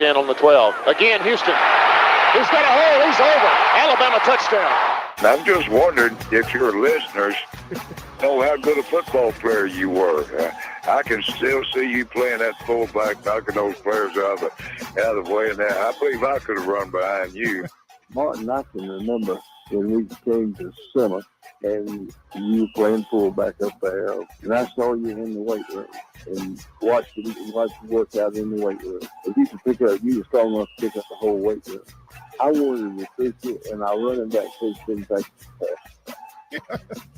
10 on the 12. Again, Houston. He's got a hole. He's over. Alabama touchdown. I'm just wondering if your listeners know how good a football player you were. I can still see you playing that fullback, knocking those players out of the way. And I believe I could have run behind you. Martin, I can remember when we came to summer and you were playing fullback up there, and I saw you in the weight room and watched you work out in the weight room. If you were strong enough to pick up the whole weight room. I wanted to fish it, and our running back coach didn't take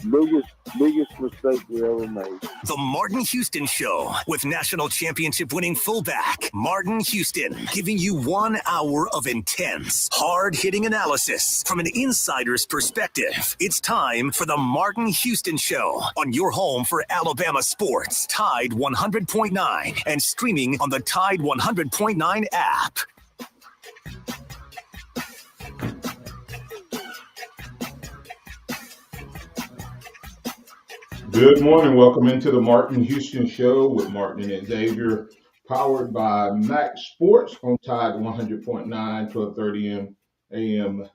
the biggest mistake we ever made. The Martin Houston Show with national championship winning fullback Martin Houston, giving you 1 hour of intense, hard-hitting analysis from an insider's perspective. It's time for the Martin Houston Show on your home for Alabama sports, Tide 100.9, and streaming on the Tide 100.9 app. Good morning. Welcome into the Martin Houston Show with Martin and Xavier, powered by MaX Sports on Tide 100.9, 1230 AM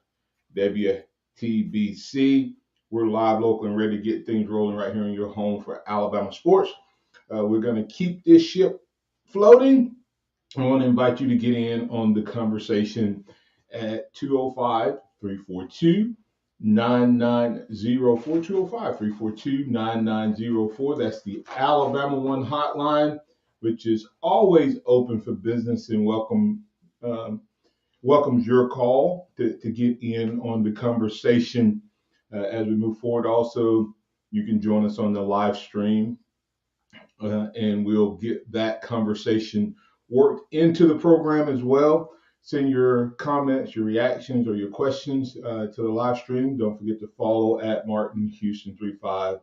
WTBC. We're live, local, and ready to get things rolling right here in your home for Alabama sports. We're going to keep this ship floating. I want to invite you to get in on the conversation at 205-342-9904, 205-342-9904. That's the Alabama One hotline, which is always open for business and welcomes your call to get in on the conversation as we move forward. Also, you can join us on the live stream, and we'll get that conversation worked into the program as well. Send your comments, your reactions, or your questions to the live stream. Don't forget to follow at Martin Houston 35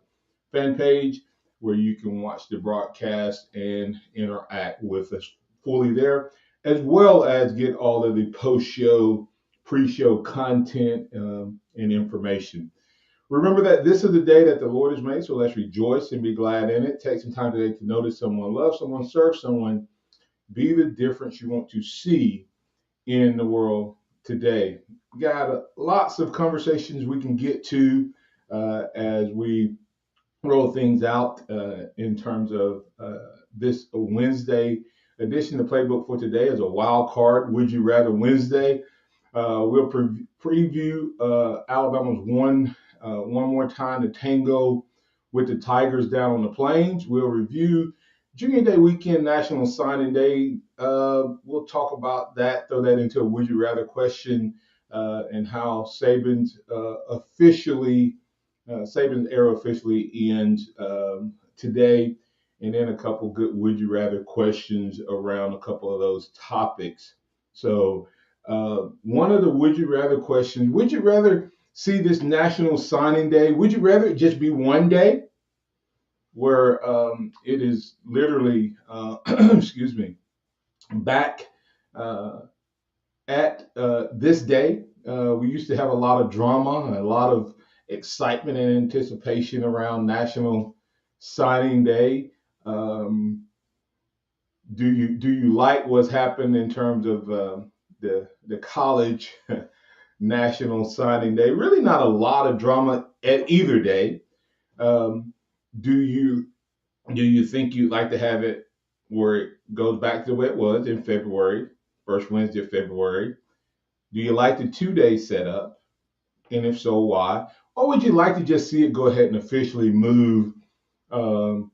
fan page, where you can watch the broadcast and interact with us fully there, as well as get all of the post-show, pre-show content and information. Remember that this is the day that the Lord has made, so let's rejoice and be glad in it. Take some time today to notice someone, love someone, serve someone, be the difference you want to see in the world today. We got lots of conversations we can get to as we roll things out in terms of this Wednesday edition. The playbook for today is a Wildcard Would You Rather Wednesday. We'll preview Alabama's one more time, the Tango with the Tigers down on the Plains. We'll review Junior Day weekend, National Signing Day. We'll talk about that, throw that into a would you rather question, and how Saban's era officially ends today, and then a couple good would you rather questions around a couple of those topics. So one of the would you rather questions, would you rather see this National Signing Day? Would you rather it just be one day where it is literally, back at this day? We used to have a lot of drama, a lot of excitement and anticipation around National Signing Day. Do you like what's happened in terms of the college National Signing Day? Really not a lot of drama at either day. Do you think you'd like to have it where it goes back to the way it was in February, first Wednesday of February? Do you like the 2-day setup? And if so, why? Or would you like to just see it go ahead and officially move to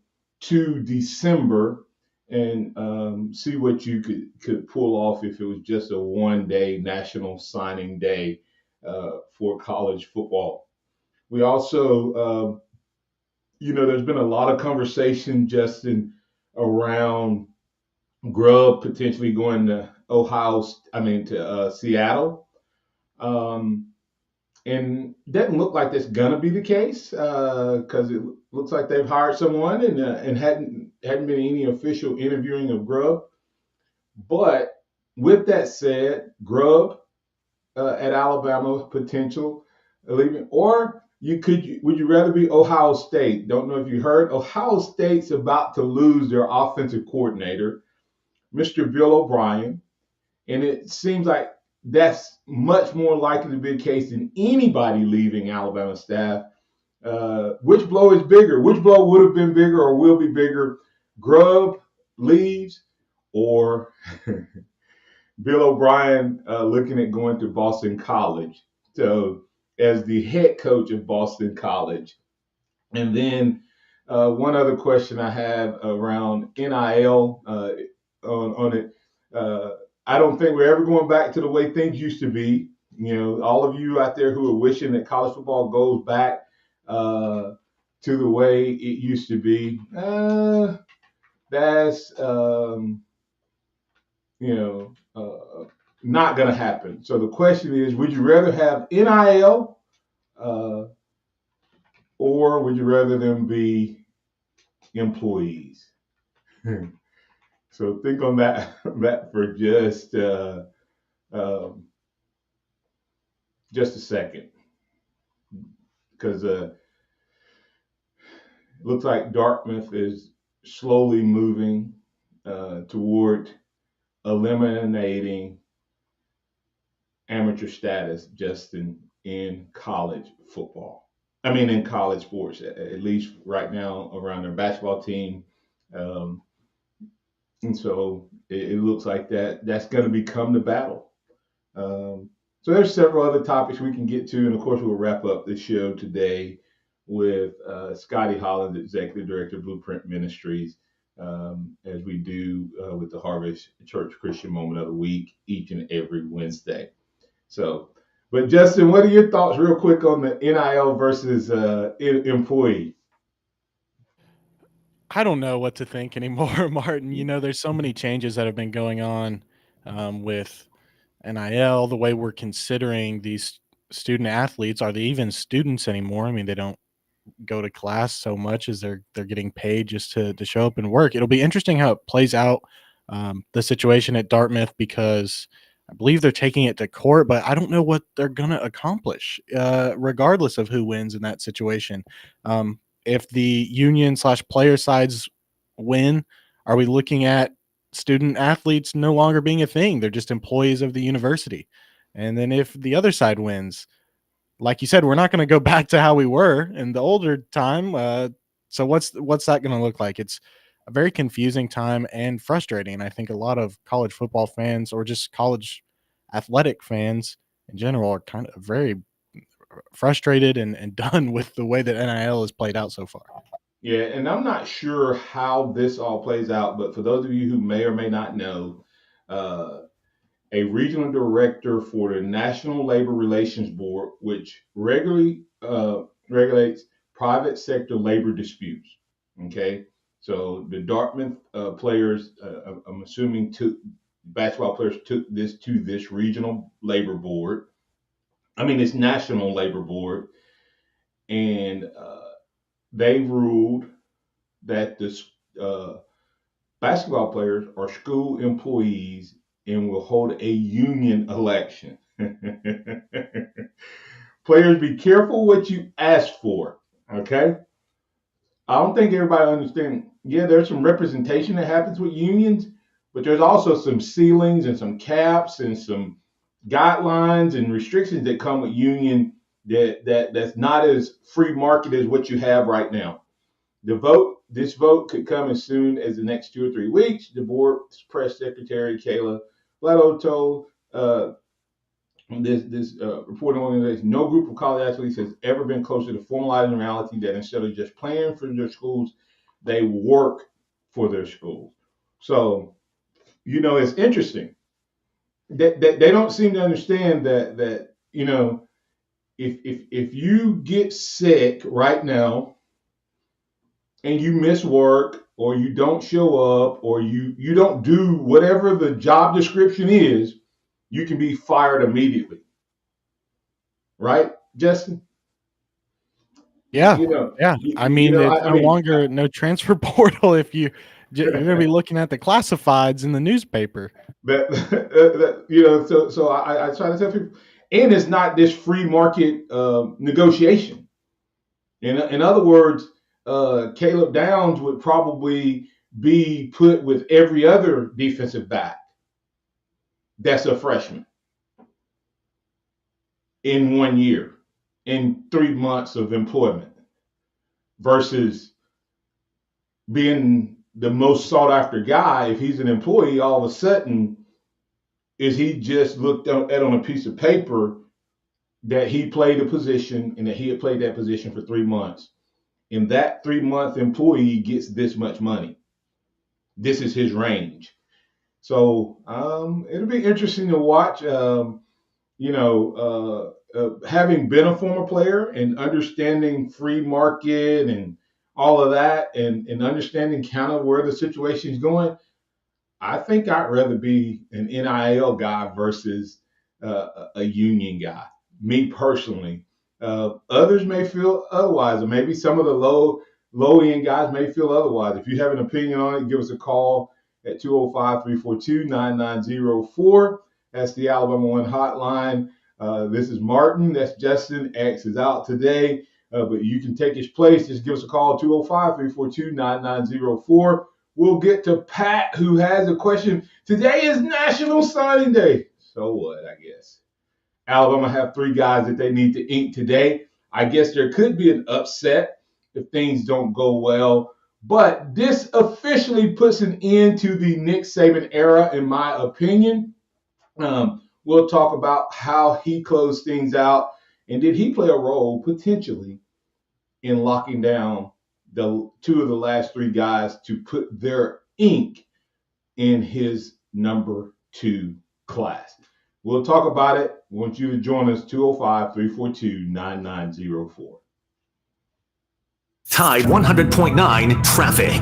December and see what you could pull off if it was just a 1-day National Signing Day for college football? We also there's been a lot of conversation, Justin, around Grubb potentially going to Seattle. And doesn't look like that's gonna be the case because it looks like they've hired someone and hadn't been any official interviewing of Grubb. But with that said, Grubb at Alabama potential leaving, or would you rather be Ohio State? Don't know if you heard. Ohio State's about to lose their offensive coordinator, Mr. Bill O'Brien. And it seems like that's much more likely to be the case than anybody leaving Alabama staff. Which blow is bigger? Which blow would have been bigger or will be bigger? Grubb leaves or Bill O'Brien looking at going to Boston College. So as the head coach of Boston College. And then one other question I have around NIL on it. I don't think we're ever going back to the way things used to be. You know, all of you out there who are wishing that college football goes back to the way it used to be, that's not going to happen. So the question is, would you rather have NIL or would you rather them be employees? So think on that for just a second, because it looks like Dartmouth is slowly moving toward eliminating amateur status just in college football. I mean, in college sports, at least right now around their basketball team. And so it looks like that's going to become the battle. So there's several other topics we can get to. And of course, we'll wrap up the show today with Scotty Holland, Executive Director of Blueprint Ministries, as we do with the Harvest Church Christian Moment of the Week each and every Wednesday. So, but Justin, what are your thoughts real quick on the NIL versus employee? I don't know what to think anymore, Martin. You know, there's so many changes that have been going on with NIL, the way we're considering these student athletes. Are they even students anymore? I mean, they don't go to class so much as they're getting paid just to show up and work. It'll be interesting how it plays out, the situation at Dartmouth, because I believe they're taking it to court, but I don't know what they're going to accomplish, regardless of who wins in that situation. If the union/player sides win, are we looking at student athletes no longer being a thing? They're just employees of the university. And then if the other side wins, like you said, we're not going to go back to how we were in the older time. So what's that going to look like? It's a very confusing time and frustrating. I think a lot of college football fans, or just college athletic fans in general, are kind of very frustrated and done with the way that NIL has played out so far. Yeah, and I'm not sure how this all plays out, but for those of you who may or may not know, a regional director for the National Labor Relations Board, which regularly regulates private sector labor disputes. Okay, so the Dartmouth players, I'm assuming basketball players took this to this regional labor board. I mean, it's National Labor Board, and they ruled that the basketball players are school employees and will hold a union election. Players, be careful what you ask for, okay? I don't think everybody understands. Yeah, there's some representation that happens with unions, but there's also some ceilings and some caps and some guidelines and restrictions that come with union that's not as free market as what you have right now. This vote could come as soon as the next 2 or 3 weeks. The board's press secretary, Kayla Leto, told this reporting organization, no group of college athletes has ever been closer to formalizing reality that instead of just playing for their schools, they work for their schools. So, you know, it's interesting that they don't seem to understand that you know, if you get sick right now and you miss work or you don't show up or you don't do whatever the job description is, you can be fired immediately. Right, Justin? Yeah. You know, Yeah. I mean, it's no longer no transfer portal if you're going to be looking at the classifieds in the newspaper. You know, so I try to tell people, and it's not this free market negotiation. In other words, Caleb Downs would probably be put with every other defensive back that's a freshman in 1 year, in 3 months of employment, versus being the most sought after guy. If he's an employee, all of a sudden, is he just looked at on a piece of paper that he played a position and that he had played that position for 3 months. And that 3-month employee gets this much money. This is his range. So it'll be interesting to watch. Having been a former player and understanding free market and all of that, and understanding kind of where the situation is going, I think I'd rather be an NIL guy versus a union guy. Me personally. Others may feel otherwise, or maybe some of the low-end guys may feel otherwise. If you have an opinion on it, give us a call at 205-342-9904. That's the Alabama One hotline. This is Martin. That's Justin. X is out today, but you can take his place. Just give us a call, 205-342-9904. We'll get to Pat, who has a question. Today is National Signing Day. So what, I guess. Alabama have 3 guys that they need to ink today. I guess there could be an upset if things don't go well. But this officially puts an end to the Nick Saban era, in my opinion. We'll talk about how he closed things out, and did he play a role potentially in locking down the 2 of the last 3 guys to put their ink in his number 2 class. We'll talk about it. We want you to join us, 205-342-9904. Tide 100.9 traffic.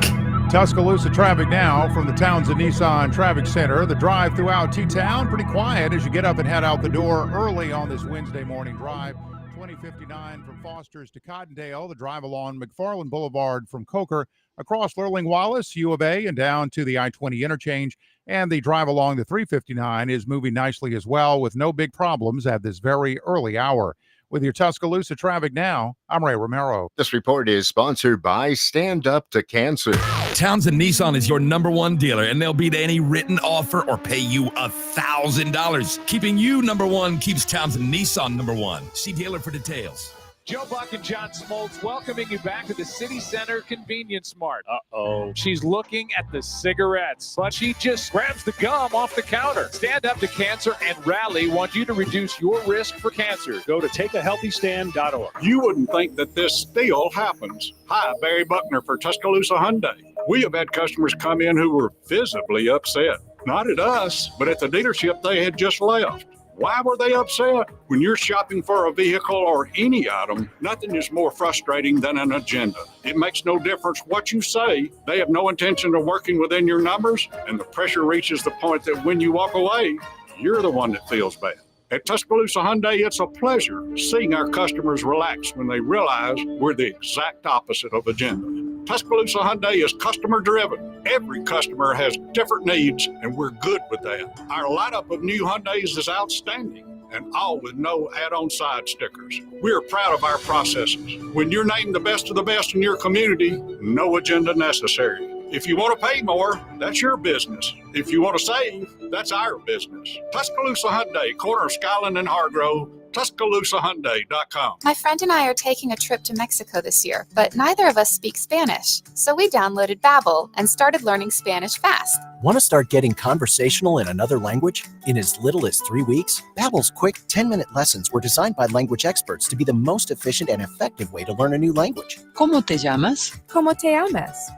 Tuscaloosa traffic now from the Townsend Nissan Traffic Center. The drive throughout T-Town pretty quiet as you get up and head out the door early on this Wednesday morning drive. 2059 from Foster's to Cottondale. The drive along McFarland Boulevard from Coker across Lurling Wallace, U of A, and down to the I-20 interchange. And the drive along the 359 is moving nicely as well, with no big problems at this very early hour. With your Tuscaloosa traffic now, I'm Ray Romero. This report is sponsored by Stand Up to Cancer. Townsend Nissan is your #1 dealer, and they'll beat any written offer or pay you $1,000. Keeping you #1 keeps Townsend Nissan #1. See dealer for details. Joe Buck and John Smoltz welcoming you back to the City Center Convenience Mart. Uh-oh. She's looking at the cigarettes, but she just grabs the gum off the counter. Stand Up to Cancer and Rally want you to reduce your risk for cancer. Go to takeahealthystand.org. You wouldn't think that this still happens. Hi, Barry Buckner for Tuscaloosa Hyundai. We have had customers come in who were visibly upset. Not at us, but at the dealership they had just left. Why were they upset? When you're shopping for a vehicle or any item, nothing is more frustrating than an agenda. It makes no difference what you say. They have no intention of working within your numbers, and the pressure reaches the point that when you walk away, you're the one that feels bad. At Tuscaloosa Hyundai, it's a pleasure seeing our customers relax when they realize we're the exact opposite of agenda. Tuscaloosa Hyundai is customer-driven. Every customer has different needs, and we're good with that. Our lineup of new Hyundais is outstanding, and all with no add-on side stickers. We're proud of our processes. When you're named the best of the best in your community, no agenda necessary. If you want to pay more, that's your business. If you want to save, that's our business. Tuscaloosa Hyundai, corner of Skyland and Hargrove, TuscaloosaHyundai.com. My friend and I are taking a trip to Mexico this year, but neither of us speak Spanish. So we downloaded Babbel and started learning Spanish fast. Want to start getting conversational in another language in as little as 3 weeks? Babbel's quick 10-minute lessons were designed by language experts to be the most efficient and effective way to learn a new language. ¿Cómo te llamas? ¿Cómo te llamas?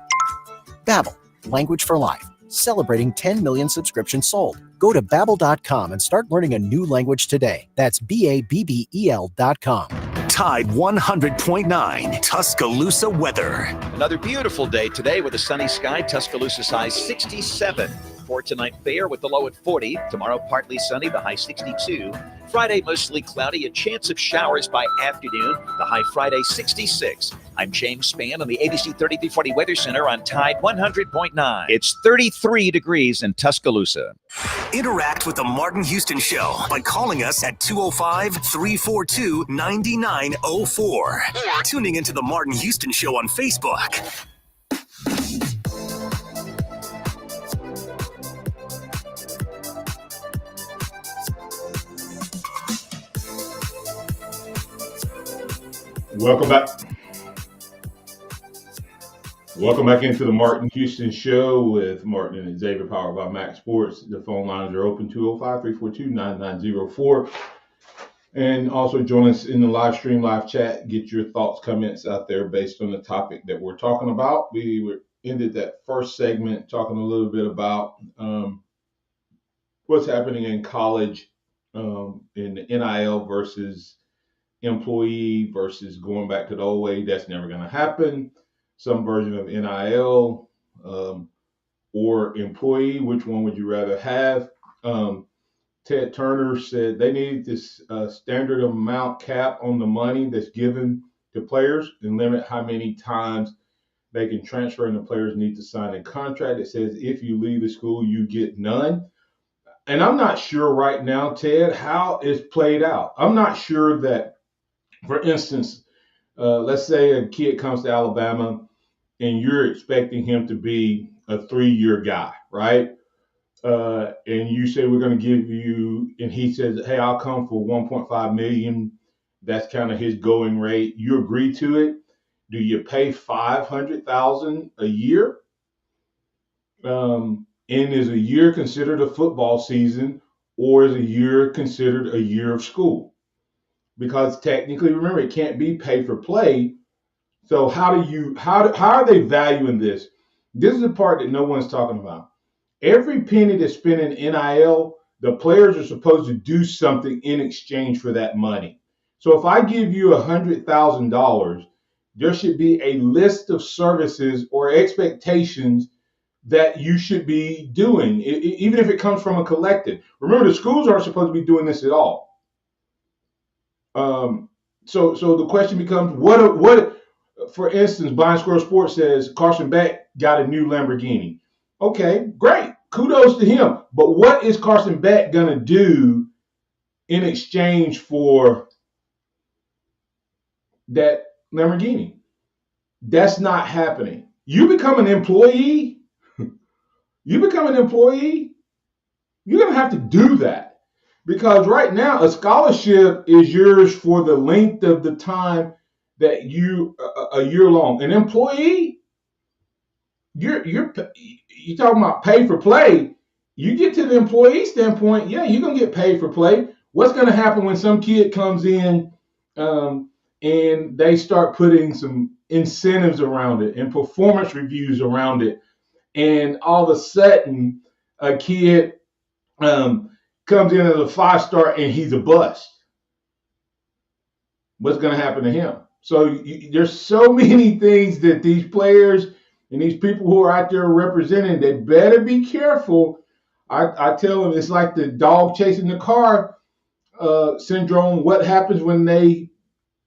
Babbel, language for life. Celebrating 10 million subscriptions sold. Go to Babbel.com and start learning a new language today. That's Babbel.com. Tide 100.9 Tuscaloosa weather. Another beautiful day today with a sunny sky. Tuscaloosa high 67. For tonight, fair with the low at 40. Tomorrow, partly sunny, the high 62. Friday, mostly cloudy, a chance of showers by afternoon. The high Friday 66. I'm James Spann on the ABC 3340 Weather Center on Tide 100.9. It's 33 degrees in Tuscaloosa. Interact with the Martin Houston Show by calling us at 205-342-9904 or tuning into the Martin Houston Show on Facebook. Welcome back. Welcome back into the Martin Houston Show with Martin and Xavier, powered by MaX Sports. The phone lines are open, 205-342-9904. And also join us in the live stream, live chat. Get your thoughts, comments out there based on the topic that we're talking about. We ended that first segment talking a little bit about what's happening in college in the NIL versus employee versus going back to the old way. That's never going to happen. Some version of NIL or employee. Which one would you rather have? Ted Turner said they need this standard amount cap on the money that's given to players and limit how many times they can transfer, and the players need to sign a contract that says if you leave the school, you get none. And I'm not sure right now, Ted, how it's played out. I'm not sure that, for instance, let's say a kid comes to Alabama and you're expecting him to be a 3-year guy, right? And you say we're going to give you, and he says, hey, I'll come for $1.5 million. That's kind of his going rate. You agree to it. Do you pay $500,000 a year? And is a year considered a football season, or is a year considered a year of school? Because technically, remember, it can't be pay for play. So how are they valuing this? This is the part that no one's talking about. Every penny that's spent in NIL, the players are supposed to do something in exchange for that money. So if I give you $100,000, there should be a list of services or expectations that you should be doing, even if it comes from a collective. Remember, the schools aren't supposed to be doing this at all. So the question becomes, what? For instance, Blind Squirrel Sports says Carson Beck got a new Lamborghini. Okay, great. Kudos to him. But what is Carson Beck going to do in exchange for that Lamborghini? That's not happening. You become an employee. You're going to have to do that. Because right now, a scholarship is yours for the length of the time that a year long. An employee, you're talking about pay for play. You get to the employee standpoint, yeah, you're gonna get paid for play. What's gonna happen when some kid comes in and they start putting some incentives around it and performance reviews around it, and all of a sudden a kid comes in as a 5-star and he's a bust? What's gonna happen to him? So there's so many things that these players and these people who are out there representing, they better be careful. I tell them it's like the dog chasing the car syndrome. What happens when they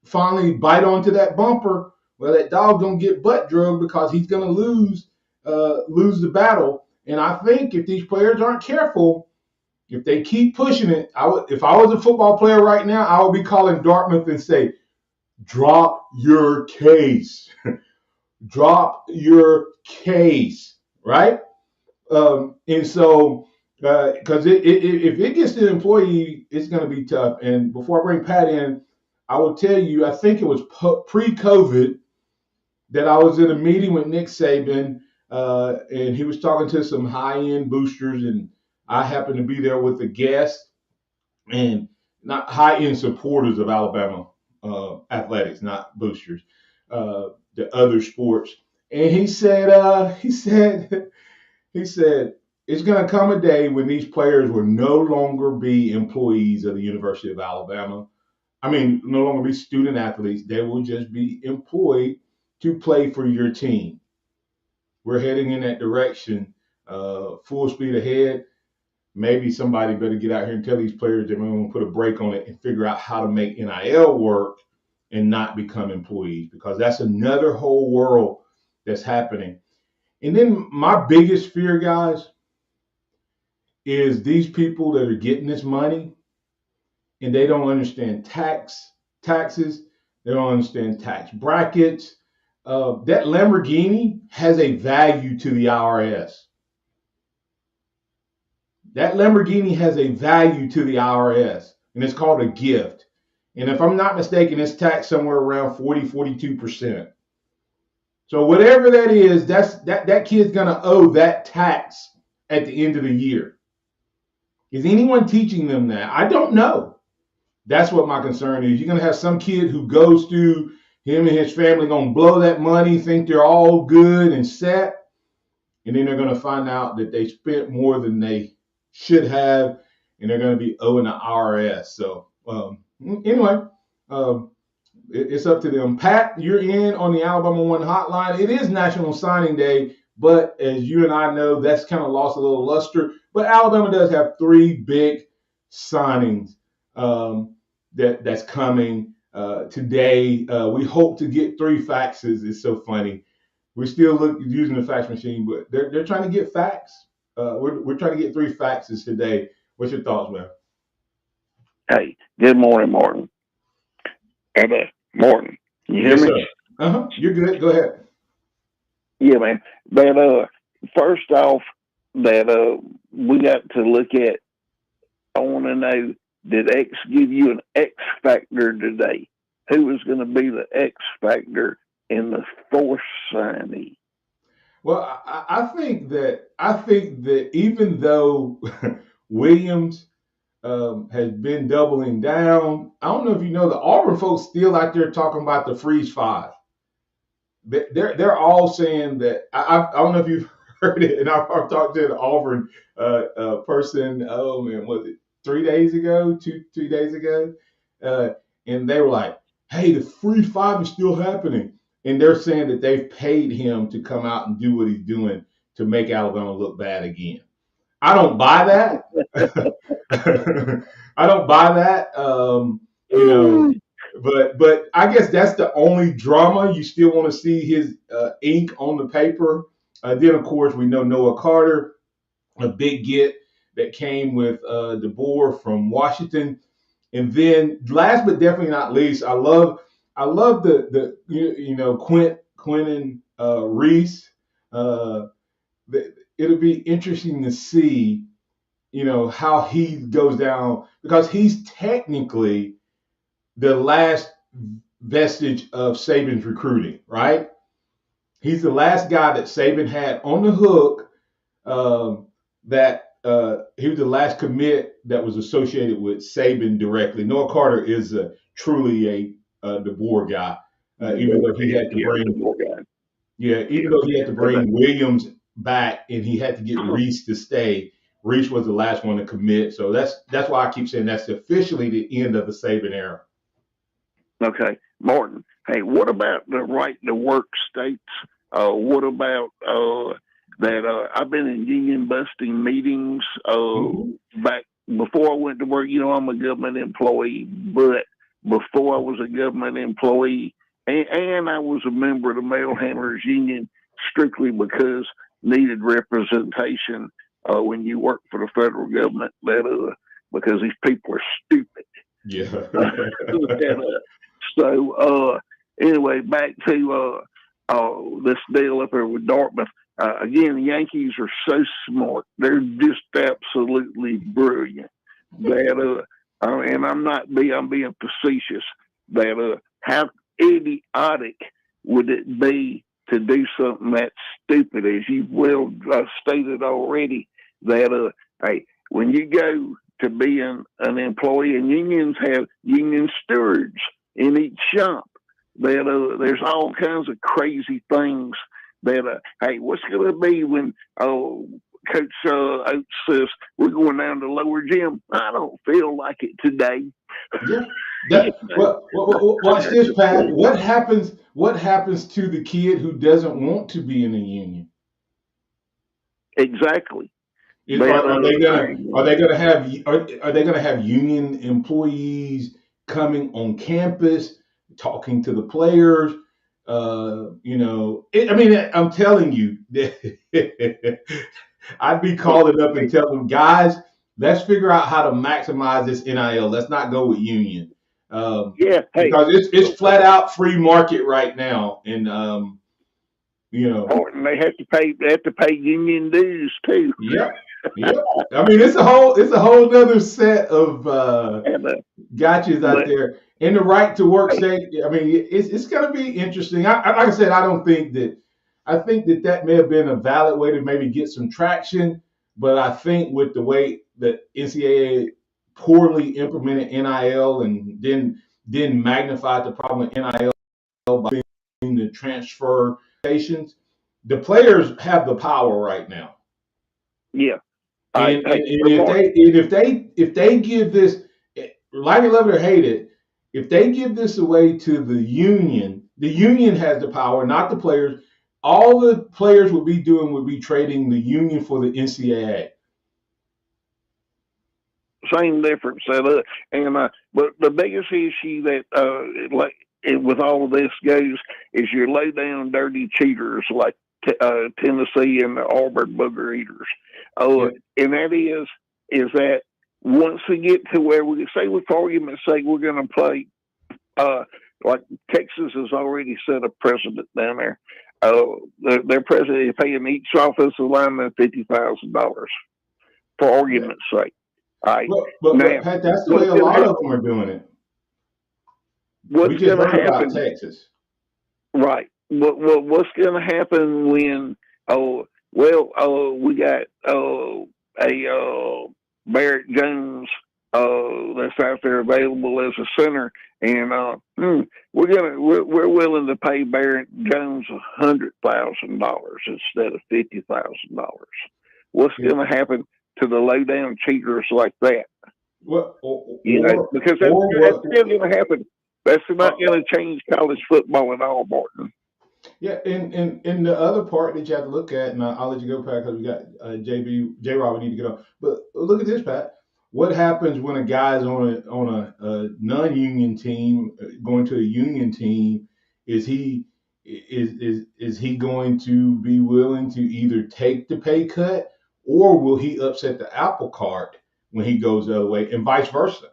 finally bite onto that bumper? Well, that dog gonna get butt drugged because he's gonna lose the battle. And I think if these players aren't careful, if they keep pushing it, if I was a football player right now, I would be calling Dartmouth and say, drop your case. Drop your case, right? And so, because if it gets to the employee, it's going to be tough. And before I bring Pat in, I will tell you, I think it was pre-COVID that I was in a meeting with Nick Saban, and he was talking to some high-end boosters, and I happened to be there with a guest, and not high-end supporters of Alabama athletics, not boosters, the other sports. And he said, it's going to come a day when these players will no longer be employees of the University of Alabama. I mean, no longer be student athletes. They will just be employed to play for your team. We're heading in that direction, full speed ahead. Maybe somebody better get out here and tell these players that we're going to put a break on it and figure out how to make NIL work and not become employees, because that's another whole world that's happening. And then my biggest fear, guys, is these people that are getting this money and they don't understand taxes. They don't understand tax brackets. That Lamborghini has a value to the IRS. That Lamborghini has a value to the IRS, and it's called a gift. And if I'm not mistaken, it's taxed somewhere around 42%. So whatever that is, that kid's gonna owe that tax at the end of the year. Is anyone teaching them that? I don't know. That's what my concern is. You're gonna have some kid who goes through, him and his family gonna blow that money, think they're all good and set, and then they're gonna find out that they spent more than they should have, and they're gonna be owing the IRS. So anyway, it's up to them. Pat, you're in on the Alabama One hotline. It is National Signing Day, but as you and I know, that's kind of lost a little luster. But Alabama does have 3 big signings that's coming today. We hope to get 3 faxes. It's so funny. We're still using the fax machine, but they're trying to get fax. We're trying to get 3 faxes today. What's your thoughts, man? Hey, good morning, Martin. Morton, you hear me? Sir. You're good. Go ahead. Yeah, man. But first off, that we got to look at. I want to know, did X give you an X factor today? Who is going to be the X factor in the 4th signing? Well, I think that even though Williams has been doubling down, I don't know if you know, the Auburn folks still out there talking about the freeze 5. They're all saying that. I don't know if you've heard it, and I've talked to an Auburn person. Oh man, was it 3 days ago? 2 days ago? And they were like, "Hey, the freeze 5 is still happening." And they're saying that they've paid him to come out and do what he's doing to make Alabama look bad again. I don't buy that. I don't buy that. But I guess that's the only drama. You still want to see his ink on the paper. Then, of course, we know Noah Carter, a big get that came with DeBoer from Washington. And then, last but definitely not least, I love the Quentin Reese. It'll be interesting to see, how he goes down, because he's technically the last vestige of Saban's recruiting, right? He's the last guy that Saban had on the hook. He was the last commit that was associated with Saban directly. Noah Carter is truly a DeBoer guy, even though he had to bring Williams back, and he had to get Reese to stay. Reese was the last one to commit, so that's why I keep saying that's officially the end of the Saban era. Okay, Martin. Hey, what about the right to work states? What about that? I've been in union busting meetings back before I went to work. I'm a government employee, but before I was a government employee, and I was a member of the mail handlers union strictly because needed representation when you work for the federal government, because these people are stupid. Yeah. So anyway, back to this deal up there with Dartmouth. Again, the Yankees are so smart; they're just absolutely brilliant. That and I'm being facetious. That how idiotic would it be to do something that stupid, as you well stated already? That hey, when you go to be an employee, and unions have union stewards in each shop, that there's all kinds of crazy things. That hey, what's going to be when Coach Oates says we're going down to lower gym? I don't feel like it today. Yeah. Watch this, Pat. What happens to the kid who doesn't want to be in a union? Exactly. Are they gonna have union employees coming on campus talking to the players? I'm telling you, I'd be calling up and telling them, guys, let's figure out how to maximize this NIL. Let's not go with union. Because it's flat out free market right now, and and they have to pay union dues too. Yeah. I mean, it's a whole other set of Gotchas out there in the right to work state. I mean, it's going to be interesting. Like I said, I think that may have been a valid way to maybe get some traction, but I think with the way that NCAA poorly implemented NIL and then magnified the problem with NIL by being the transfer stations, the players have the power right now. Yeah. And if they give this, like it, love it or hate it, if they give this away to the union has the power, not the players. All the players would be trading the union for the NCAA. Same difference. But the biggest issue that with all of this goes is your low down dirty cheaters like Tennessee and the Auburn booger eaters. And that is that once we get to where we say, with argument's sake, we're going to play, like Texas has already set a precedent down there. Their president is paying each offensive lineman $50,000 for argument's sake. All right. But Pat, that's the way a lot of them are doing it. What's going to happen? Texas. Right. What's going to happen when? We got a Barrett Jones that's out there available as a center, and we're willing to pay Barrett Jones $100,000 instead of $50,000. What's going to happen to the low down cheaters like that? Because that's still going to happen. That's not going to change college football at all, Martin. Yeah, and the other part that you have to look at, and I'll let you go, Pat, because we got J-Rob, we need to get on. But look at this, Pat. What happens when a guy's on a non-union team going to a union team? Is he going to be willing to either take the pay cut, or will he upset the apple cart when he goes the other way, and vice versa?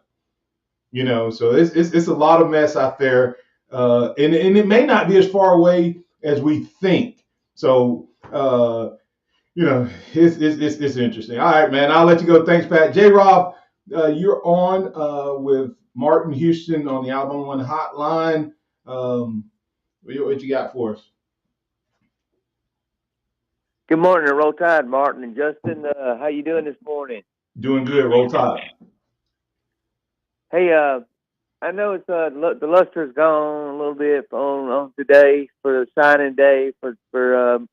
So it's a lot of mess out there, and it may not be as far away as we think. So it's interesting. All right, man. I'll let you go. Thanks, Pat. J-Rob, you're on with Martin Houston on the Alabama One hotline. What you got for us? Good morning, Roll Tide, Martin and Justin. How you doing this morning? Doing good. Roll Tide. Hey, I know it's the luster's gone a little bit on today for the signing day for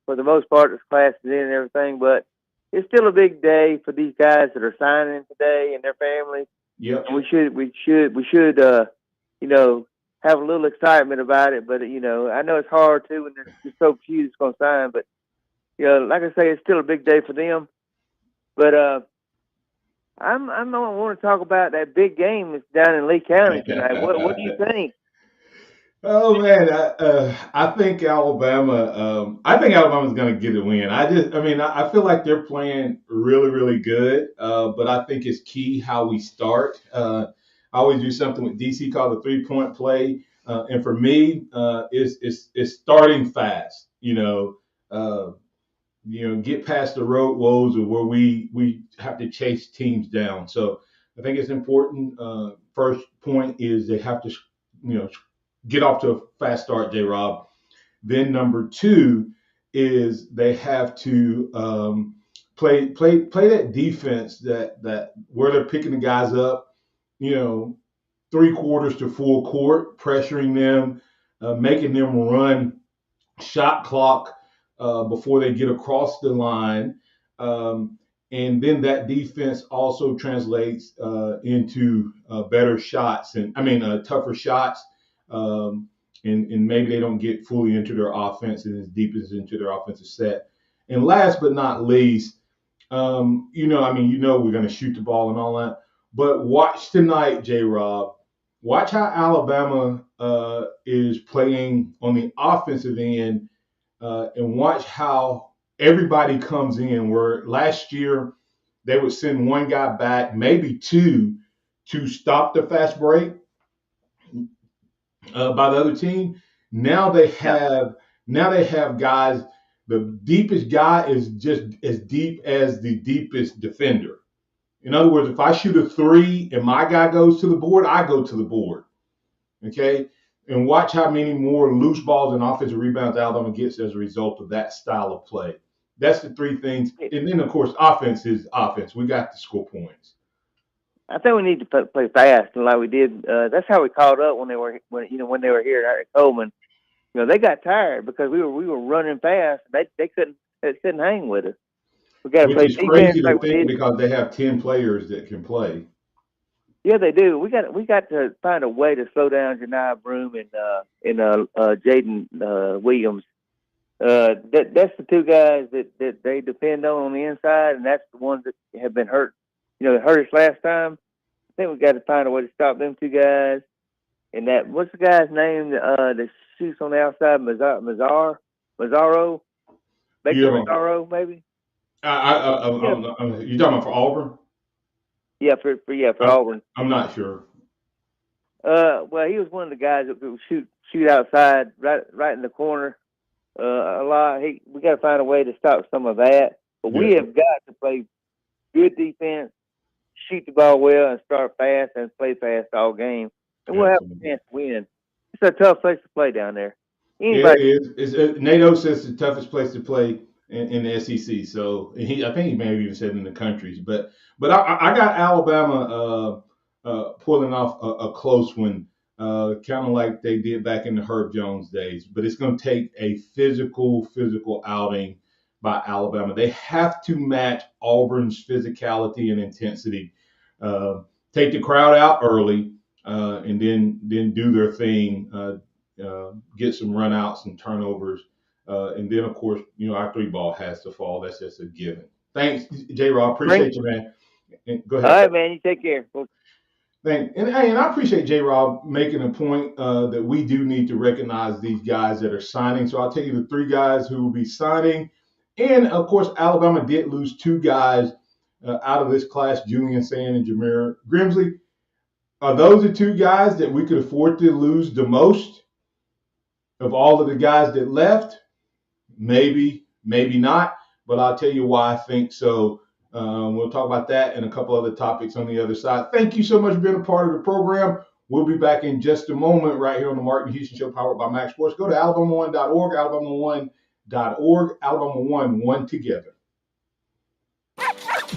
the most part. This class is in and everything, but it's still a big day for these guys that are signing today and their families. Yeah, we should have a little excitement about it. But I know it's hard too when there's just so few that's going to sign. But like I say, it's still a big day for them. But I want to talk about that big game that's down in Lee County tonight. What do you think? Oh man, I think Alabama. I think Alabama's going to get a win. I feel like they're playing really, really good. But I think it's key how we start. I always do something with DC called the 3-point play, and for me, it's starting fast. Get past the road woes of where we have to chase teams down. So I think it's important. First point is they have to, get off to a fast start, J-Rob. Then number two is they have to play that defense that where they're picking the guys up, 3 quarters to full court, pressuring them, making them run shot clock before they get across the line. And then that defense also translates into better shots tougher shots. And maybe they don't get fully into their offense and as deep as into their offensive set. And last but not least, we're going to shoot the ball and all that. But watch tonight, J-Rob. Watch how Alabama is playing on the offensive end, and watch how everybody comes in. Where last year they would send one guy back, maybe two, to stop the fast break by the other team. Now they have guys. The deepest guy is just as deep as the deepest defender. In other words, if I shoot a 3 and my guy goes to the board, I go to the board. Okay? And watch how many more loose balls and offensive rebounds Alabama gets as a result of that style of play. That's the 3 things. And then, of course, offense is offense. We got to score points. I think we need to play fast, like we did. That's how we caught up when they were here at Coleman. They got tired because we were running fast. They couldn't hang with us. We got to play defense crazy to like think because they have 10 players that can play. Yeah, they do. We got to find a way to slow down Janai Broom and Jaden Williams. That's the 2 guys that they depend on the inside, and that's the ones that have been hurt. Hurt us last time. I think we got to find a way to stop them 2 guys. And what's the guy's name that shoots on the outside? Mazzaro, Baker Mazzaro, maybe. You talking about for Auburn? Yeah, for Auburn. I'm not sure. Well, he was one of the guys that would shoot outside, right in the corner. A lot. We got to find a way to stop some of that. But we have got to play good defense, shoot the ball well, and start fast and play fast all game, and we'll have a chance to win. It's a tough place to play down there. Anybody, it is. NATO says it's the toughest place to play in the SEC. So I think he may have even said in the countries. But I got Alabama pulling off a close one, kind of like they did back in the Herb Jones days. But it's going to take a physical outing by Alabama. They have to match Auburn's physicality and intensity. Take the crowd out early, and then do their thing. Get some runouts and turnovers. And then, of course, our 3 ball has to fall. That's just a given. Thanks, J-Rob. Appreciate you, man. And go ahead. All right, man. You take care. Thanks. And I appreciate J-Rob making a point that we do need to recognize these guys that are signing. So I'll tell you the 3 guys who will be signing. And, of course, Alabama did lose 2 guys out of this class, Julian Sand and Jameer Grimsley. Are those the 2 guys that we could afford to lose the most of all of the guys that left? Maybe, maybe not, but I'll tell you why I think so. We'll talk about that and a couple other topics on the other side. Thank you so much for being a part of the program. We'll be back in just a moment right here on the Martin Houston Show, powered by MaX Sports. Go to alabama1.org, alabama1.org, Alabama One together.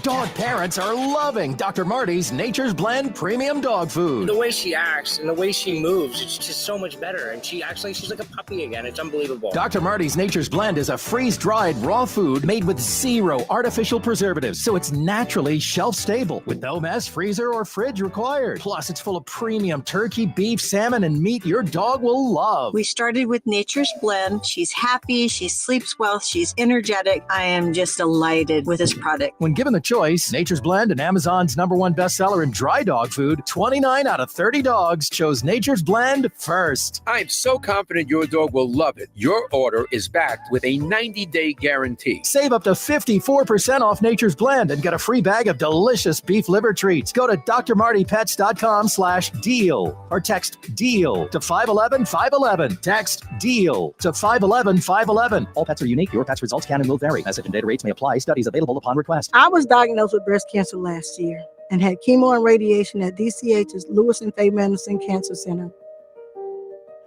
Dog parents are loving Dr. Marty's Nature's Blend Premium Dog Food. The way she acts and the way she moves, it's just so much better. And she's like a puppy again. It's unbelievable. Dr. Marty's Nature's Blend is a freeze-dried raw food made with 0 artificial preservatives, so it's naturally shelf-stable with no mess, freezer, or fridge required. Plus, it's full of premium turkey, beef, salmon, and meat your dog will love. We started with Nature's Blend. She's happy, she sleeps well, she's energetic. I am just delighted with this product. When given the choice, Nature's Blend and Amazon's #1 bestseller in dry dog food, 29 out of 30 dogs chose Nature's Blend first. I'm so confident your dog will love it. Your order is backed with a 90-day guarantee. Save up to 54% off Nature's Blend and get a free bag of delicious beef liver treats. Go to drmartypets.com/deal or text DEAL to 511-511. Text DEAL to 511-511. All pets are unique. Your pet's results can and will vary. Message and data rates may apply. Studies available upon request. I was diagnosed with breast cancer last year and had chemo and radiation at DCH's Lewis and Faye Madison Cancer Center.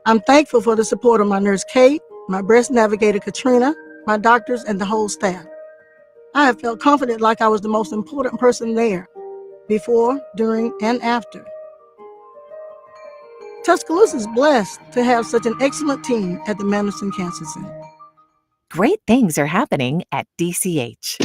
I'm thankful for the support of my nurse Kate, my breast navigator Katrina, my doctors, and the whole staff. I have felt confident like I was the most important person there, before, during, and after. Tuscaloosa is blessed to have such an excellent team at the Madison Cancer Center. Great things are happening at DCH.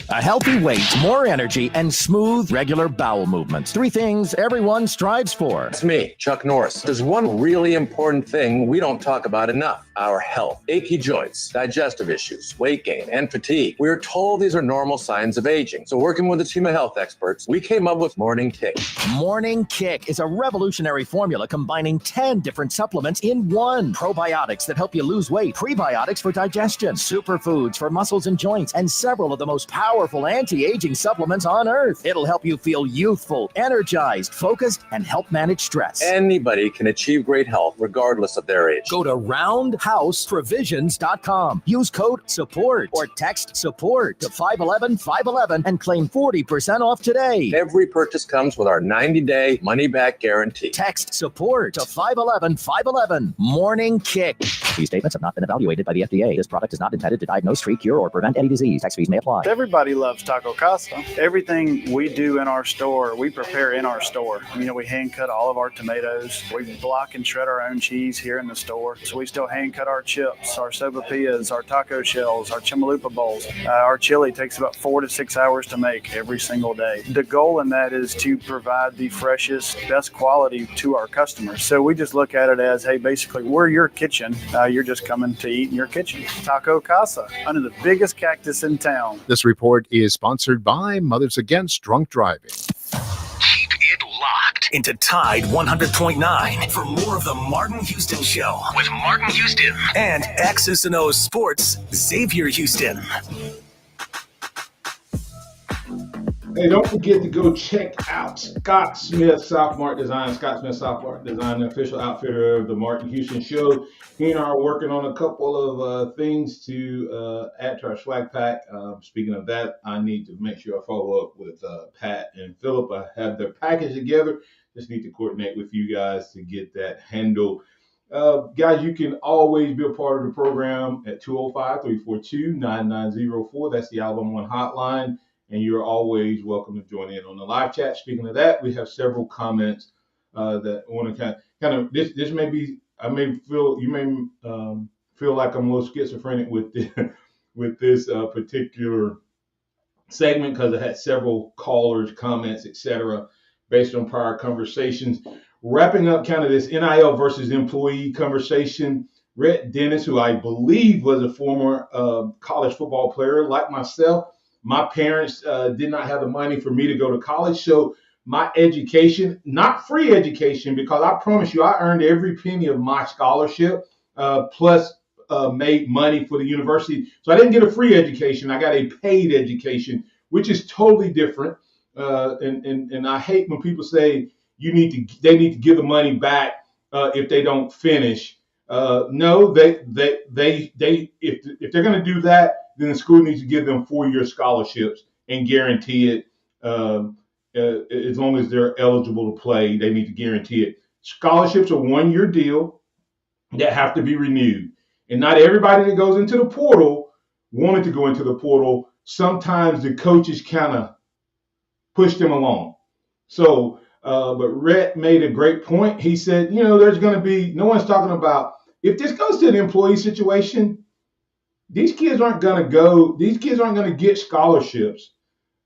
A healthy weight, more energy, and smooth, regular bowel movements. 3 things everyone strives for. It's me, Chuck Norris. There's one really important thing we don't talk about enough: our health. Achy joints, digestive issues, weight gain, and fatigue. We're told these are normal signs of aging. So working with a team of health experts, we came up with Morning Kick. Morning Kick is a revolutionary formula combining 10 different supplements in one. Probiotics that help you lose weight, prebiotics for digestion, superfoods for muscles and joints, and several of the most powerful powerful anti-aging supplements on earth. It'll help you feel youthful, energized, focused, and help manage stress. Anybody can achieve great health regardless of their age. Go to roundhouseprovisions.com. Use code SUPPORT or text SUPPORT to 511-511 and claim 40% off today. Every purchase comes with our 90-day money-back guarantee. Text SUPPORT to 511-511. Morning Kick. These statements have not been evaluated by the FDA. This product is not intended to diagnose, treat, cure, or prevent any disease. Tax fees may apply. Everybody loves Taco Casa. Everything we do in our store, we prepare in our store. We hand cut all of our tomatoes. We block and shred our own cheese here in the store. So we still hand cut our chips, our sopapillas, our taco shells, our chimalupa bowls. Our chili takes about 4 to 6 hours to make every single day. The goal in that is to provide the freshest, best quality to our customers. So we just look at it as, hey, basically, we're your kitchen. You're just coming to eat in your kitchen. Taco Casa, under the biggest cactus in town. This report is sponsored by Mothers Against Drunk Driving. Keep it locked into Tide 100.9 for more of the Martin Houston Show with Martin Houston and X's and O's Sports, Xavier Houston. Hey, don't forget to go check out Scott Smith Southmark Design. Scott Smith Southmark Design, the official outfitter of the Martin Houston Show. He and I are working on a couple of things to add to our swag pack. Speaking of that, I need to make sure I follow up with Pat and Philip. I have their package together. Just need to coordinate with you guys to get that handled. Guys, you can always be a part of the program at 205-342-9904. That's the Alabama One hotline. And you're always welcome to join in on the live chat. Speaking of that, we have several comments that I want to kind of this may be, you may feel like I'm a little schizophrenic with this particular segment because I had several callers, comments, etc. based on prior conversations. Wrapping up kind of this NIL versus employee conversation, Rhett Dennis, who I believe was a former college football player like myself. My parents did not have the money for me to go to college, so my education, not free education, because I promise you I earned every penny of my scholarship, plus made money for the university. So I didn't get a free education. I got a paid education, which is totally different. And I hate when people say they need to give the money back if they don't finish. No, if they're going to do that, then the school needs to give them 4-year scholarships and guarantee it. As long as they're eligible to play, they need to guarantee it. Scholarships are 1-year deal that have to be renewed. And not everybody that goes into the portal wanted to go into the portal. Sometimes the coaches kind of push them along. So, but Rhett made a great point. He said, there's going to be, no one's talking about, if this goes to an employee situation, these kids aren't going to get scholarships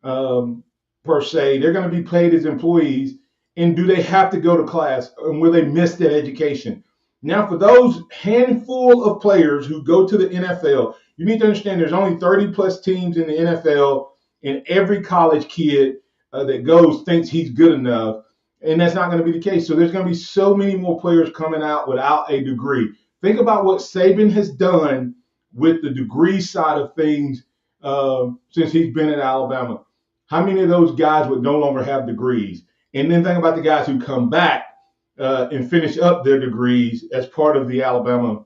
per se. They're going to be paid as employees. And do they have to go to class? And will they miss that education? Now, for those handful of players who go to the NFL, you need to understand there's only 30 plus teams in the NFL, and every college kid that goes thinks he's good enough. And that's not going to be the case. So there's going to be so many more players coming out without a degree. Think about what Saban has done with the degree side of things since he's been at Alabama. How many of those guys would no longer have degrees? And then think about the guys who come back and finish up their degrees as part of the Alabama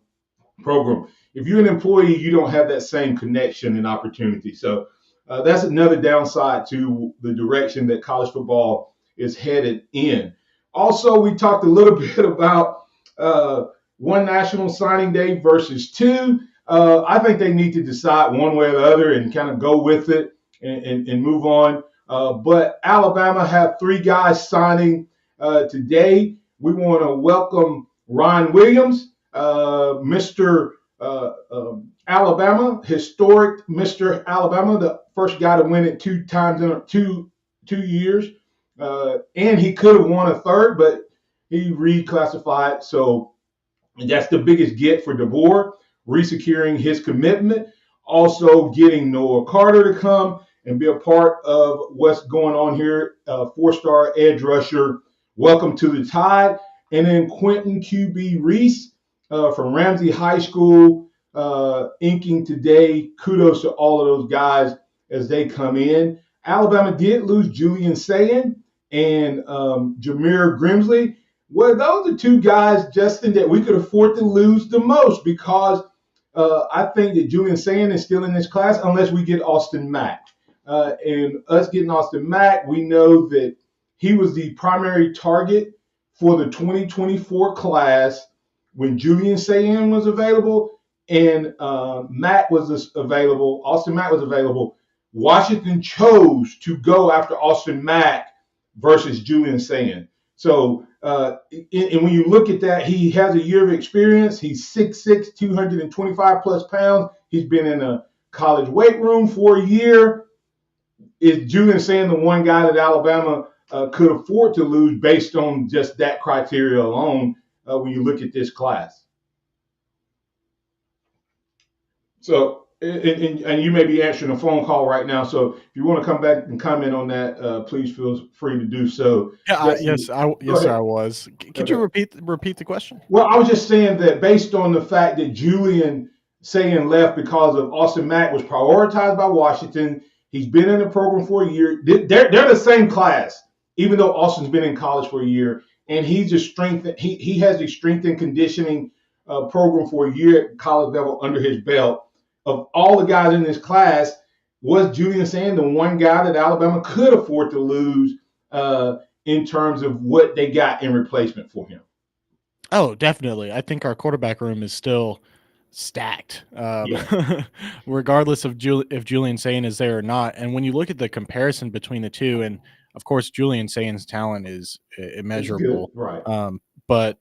program. If you're an employee, you don't have that same connection and opportunity. So that's another downside to the direction that college football is headed in. Also, we talked a little bit about one national signing day versus two. I think they need to decide one way or the other and kind of go with it and move on. But Alabama have 3 guys signing today. We want to welcome Ryan Williams, Mr. Alabama, historic Mr. Alabama, the first guy to win it 2 times in 2 years. And he could have won a third, but he reclassified. So that's the biggest get for DeBoer, resecuring his commitment, also getting Noah Carter to come and be a part of what's going on here. 4-star edge rusher, welcome to the Tide. And then Quentin QB Reese from Ramsey High School, inking today. Kudos to all of those guys. as they come in. Alabama did lose Julian Sayin and Jameer Grimsley. Well, those are two guys, Justin, that we could afford to lose the most because I think that Julian Sayin is still in this class unless we get Austin Mack. And us getting Austin Mack, we know that he was the primary target for the 2024 class when Julian Sayin was available and Mack was available. Austin Mack was available. Washington chose to go after Austin Mack versus Julian Sayin. So, and when you look at that, he has a year of experience. He's 6'6", 225 plus pounds. He's been in a college weight room for a year. Is Julian Sayin the one guy that Alabama could afford to lose based on just that criteria alone when you look at this class? So, and you may be answering a phone call right now. So if you want to come back and comment on that, please feel free to do so. Yeah, yes, sir, I was. Could you repeat the question? Well, I was just saying that based on the fact that Julian Sayin left because of Austin Mack was prioritized by Washington. He's been in the program for a year. They're the same class, even though Austin's been in college for a year. And he's a strength. He has a strength and conditioning program for a year at college level under his belt. Of all the guys in this class, was Julian Sayin the one guy that Alabama could afford to lose in terms of what they got in replacement for him? Oh, definitely. I think our quarterback room is still stacked, regardless of if Julian Sayin is there or not. And when you look at the comparison between the two, and of course Julian Sayin's talent is immeasurable, right? But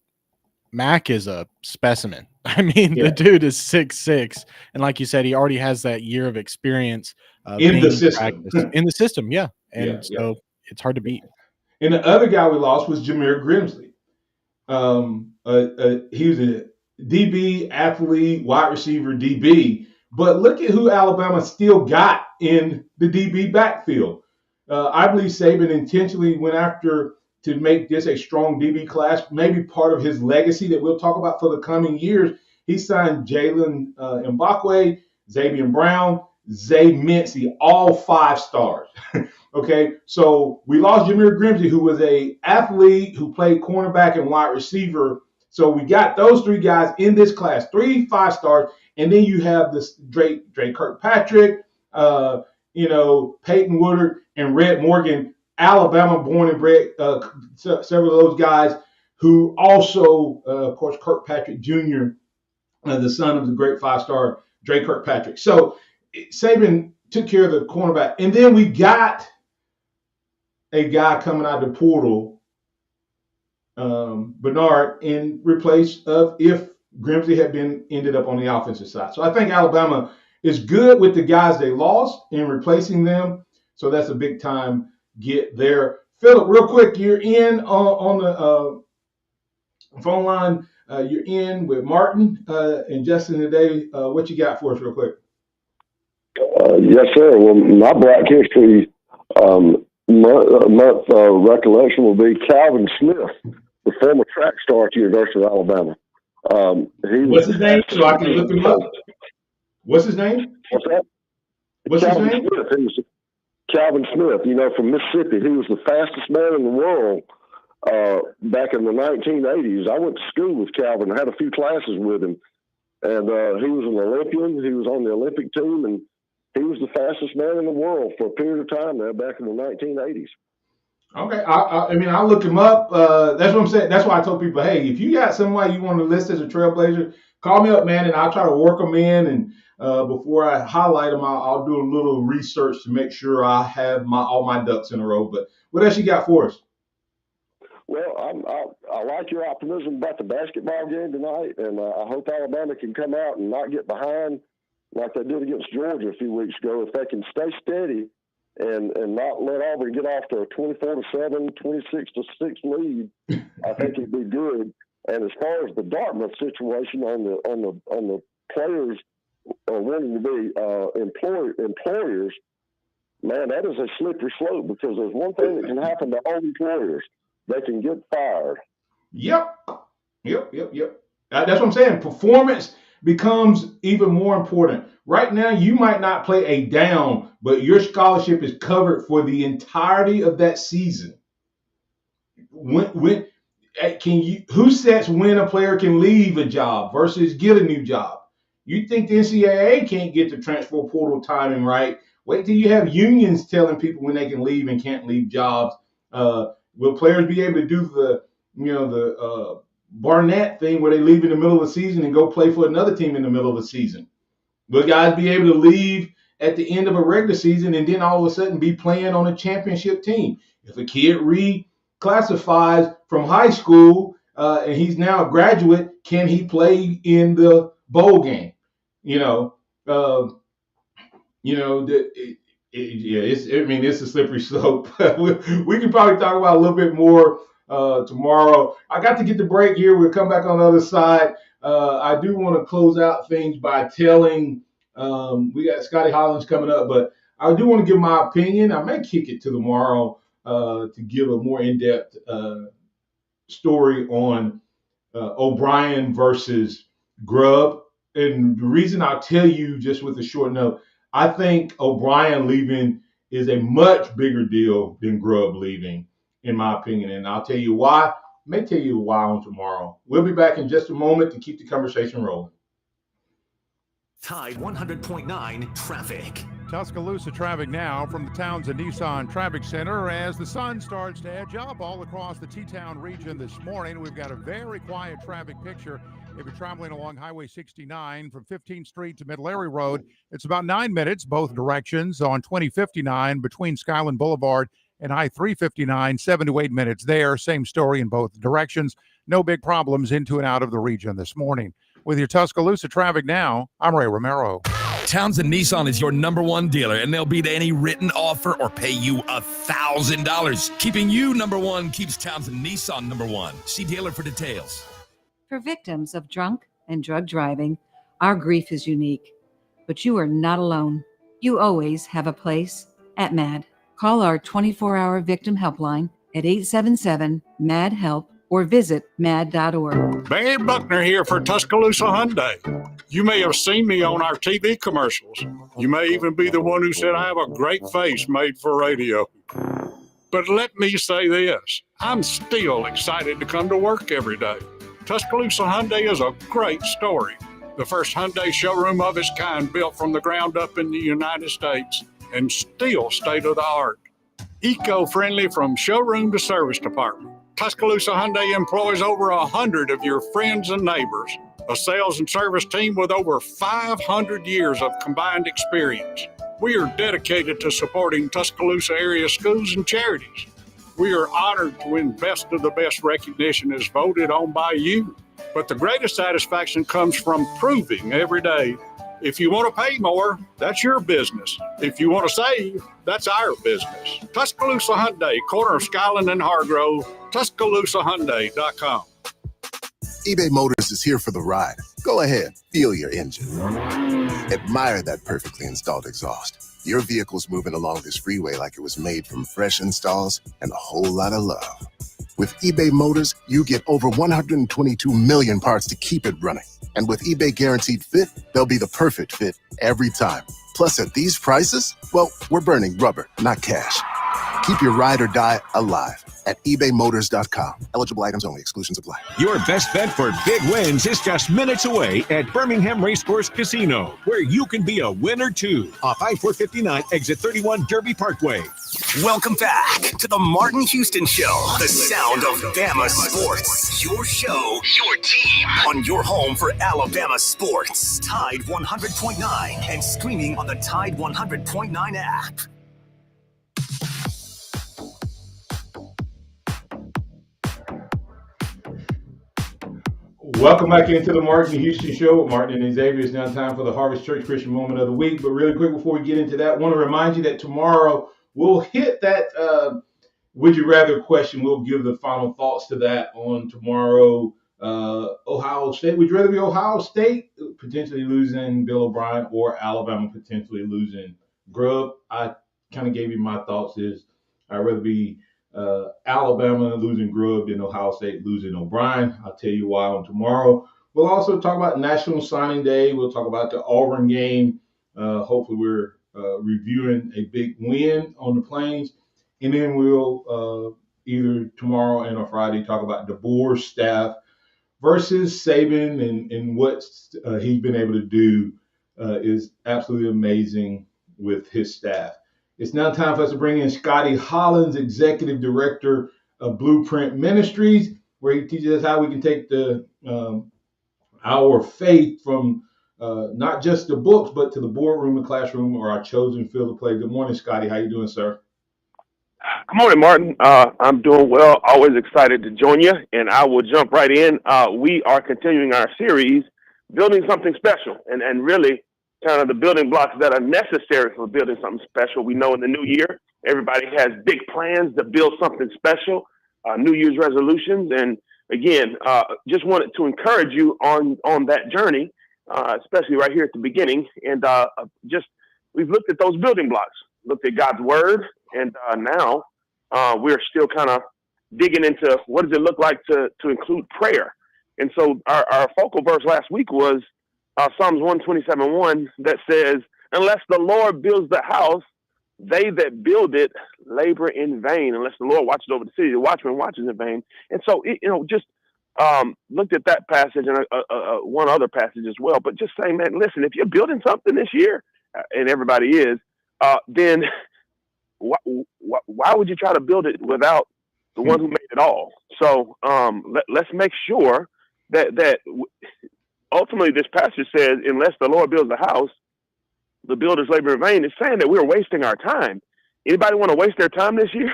Mack is a specimen. I mean, the dude is 6'6", and like you said, he already has that year of experience in the system. In the system, yeah. And so it's hard to beat. And the other guy we lost was Jameer Grimsley. He was a DB, athlete, wide receiver, DB. But look at who Alabama still got in the DB backfield. I believe Saban intentionally went after to make this a strong DB class, maybe part of his legacy that we'll talk about for the coming years. He signed Jalen Mbakwe, Xavier Brown, Zay Mincy, all 5 stars. Okay, so we lost Jameer Grimsley, who was a athlete who played cornerback and wide receiver. So we got those 3 guys in this class, 3 5-stars, and then you have this Drake Kirkpatrick, Peyton Woodard, and Red Morgan, Alabama born and bred, several of those guys who also, of course, Kirkpatrick Jr., the son of the great 5-star Drake Kirkpatrick. So Saban took care of the cornerback. And then we got a guy coming out of the portal, Bernard, in replace of if Grimsley had ended up on the offensive side. So I think Alabama is good with the guys they lost in replacing them. So that's a big time get there. Philip, real quick, you're in on the phone line. You're in with Martin and Justin today. What you got for us real quick? Yes, sir. Well, my Black History month recollection will be Calvin Smith, the former track star at the University of Alabama. What's his name? So I can look him up. What's his name? What's that? What's Calvin his name? Smith. He was Calvin Smith, from Mississippi. He was the fastest man in the world back in the 1980s. I went to school with Calvin. I had a few classes with him. And he was an Olympian. He was on the Olympic team, and he was the fastest man in the world for a period of time there back in the 1980s. Okay. I'll look him up. That's what I'm saying. That's why I told people, hey, if you got somebody you want to list as a trailblazer, call me up, man, and I'll try to work them in. And before I highlight them, I'll do a little research to make sure I have all my ducks in a row. But what else you got for us? Well, I like your optimism about the basketball game tonight, and I hope Alabama can come out and not get behind like they did against Georgia a few weeks ago. If they can stay steady and not let Auburn get off to a 24-7, 26-6 lead, I think it'd be good. And as far as the Dartmouth situation on the players wanting to be employers, man, that is a slippery slope because there's one thing that can happen to all employers. They can get fired. Yep. That's what I'm saying. Performance becomes even more important. Right now, you might not play a down, but your scholarship is covered for the entirety of that season. Who sets when a player can leave a job versus get a new job? You think the NCAA can't get the transfer portal timing right? Wait till you have unions telling people when they can leave and can't leave jobs. Will players be able to do the Barnett thing where they leave in the middle of the season and go play for another team in the middle of the season? Will guys be able to leave at the end of a regular season and then all of a sudden be playing on a championship team? If a kid reclassifies from high school and he's now a graduate, can he play in the bowl game? It's a slippery slope. we can probably talk about a little bit more tomorrow. I got to get the break here. We'll come back on the other side. I do want to close out things by telling we got Scotty Hollins coming up, but I do want to give my opinion. I may kick it to tomorrow to give a more in-depth story on O'Brien versus Grubb. And the reason I'll tell you just with a short note, I think O'Brien leaving is a much bigger deal than Grubb leaving, in my opinion. And I'll tell you why. I may tell you why on tomorrow. We'll be back in just a moment to keep the conversation rolling. Tide 100.9 traffic. Tuscaloosa traffic now from the Townsend Nissan Traffic Center as the sun starts to edge up all across the T-Town region this morning. We've got a very quiet traffic picture. If you're traveling along Highway 69 from 15th Street to Middleary Road, it's about 9 minutes both directions. On 2059 between Skyland Boulevard and I-359, 7 to 8 minutes there. Same story in both directions. No big problems into and out of the region this morning. With your Tuscaloosa traffic now, I'm Ray Romero. Townsend Nissan is your #1 dealer, and they'll beat any written offer or pay you $1,000. Keeping you #1 keeps Townsend Nissan #1. See dealer for details. For victims of drunk and drug driving, our grief is unique. But you are not alone. You always have a place at MAD. Call our 24-hour victim helpline at 877-MAD-HELP or visit mad.org. Barry Buckner here for Tuscaloosa Hyundai. You may have seen me on our TV commercials. You may even be the one who said I have a great face made for radio. But let me say this, I'm still excited to come to work every day. Tuscaloosa Hyundai is a great story. The first Hyundai showroom of its kind built from the ground up in the United States and still state-of-the-art. Eco-friendly from showroom to service department. Tuscaloosa Hyundai employs over 100 of your friends and neighbors, a sales and service team with over 500 years of combined experience. We are dedicated to supporting Tuscaloosa area schools and charities. We are honored to win Best of the Best recognition as voted on by you. But the greatest satisfaction comes from proving every day, if you want to pay more, that's your business. If you want to save, that's our business. Tuscaloosa Hyundai, corner of Skyland and Hargrove, TuscaloosaHyundai.com. eBay Motors is here for the ride. Go ahead, feel your engine. Admire that perfectly installed exhaust. Your vehicle's moving along this freeway like it was made from fresh installs and a whole lot of love. With eBay Motors, you get over 122 million parts to keep it running. And with eBay Guaranteed Fit, they'll be the perfect fit every time. Plus, at these prices, well, we're burning rubber, not cash. Keep your ride or die alive at ebaymotors.com. Eligible items only. Exclusions apply. Your best bet for big wins is just minutes away at Birmingham Racecourse Casino, where you can be a winner too. Off I-459, exit 31 Derby Parkway. Welcome back to the Martin Houston Show, the sound of Bama sports. Your show, your team, on your home for Alabama sports. Tide 100.9 and streaming on the Tide 100.9 app. Welcome back into the Martin Houston Show with Martin and Xavier. It's now time for the Harvest Church Christian Moment of the Week. But really quick before we get into that, I want to remind you that tomorrow we'll hit that Would You Rather question. We'll give the final thoughts to that on tomorrow. Ohio State. Would you rather be Ohio State potentially losing Bill O'Brien or Alabama potentially losing Grubb? I kind of gave you my thoughts is I'd rather be Alabama losing Grubb than Ohio State losing O'Brien. I'll tell you why on tomorrow. We'll also talk about National Signing Day. We'll talk about the Auburn game. Hopefully we're reviewing a big win on the Plains. And then we'll either tomorrow and or Friday talk about DeBoer's staff versus Saban and what he's been able to do is absolutely amazing with his staff. It's now time for us to bring in Scotty Hollins, Executive Director of Blueprint Ministries, where he teaches us how we can take our faith from not just the books, but to the boardroom, the classroom, or our chosen field of play. Good morning, Scotty. How you doing, sir? Good morning, Martin. I'm doing well. Always excited to join you, and I will jump right in. We are continuing our series, Building Something Special, and really kind of the building blocks that are necessary for building something special. We know in the new year, everybody has big plans to build something special, New Year's resolutions, and again, just wanted to encourage you on that journey, especially right here at the beginning, and we've looked at those building blocks, looked at God's Word, and now we're still kind of digging into what does it look like to include prayer. And so our focal verse last week was Psalms 127:1 that says, unless the Lord builds the house, they that build it labor in vain. Unless the Lord watches over the city, the watchman watches in vain. And so, just looked at that passage and one other passage as well. But just saying, man, listen, if you're building something this year, and everybody is, then why would you try to build it without the one who made it all? So let's make sure that ultimately this passage says, unless the Lord builds the house, the builders labor in vain. It's saying that we're wasting our time. Anybody want to waste their time this year?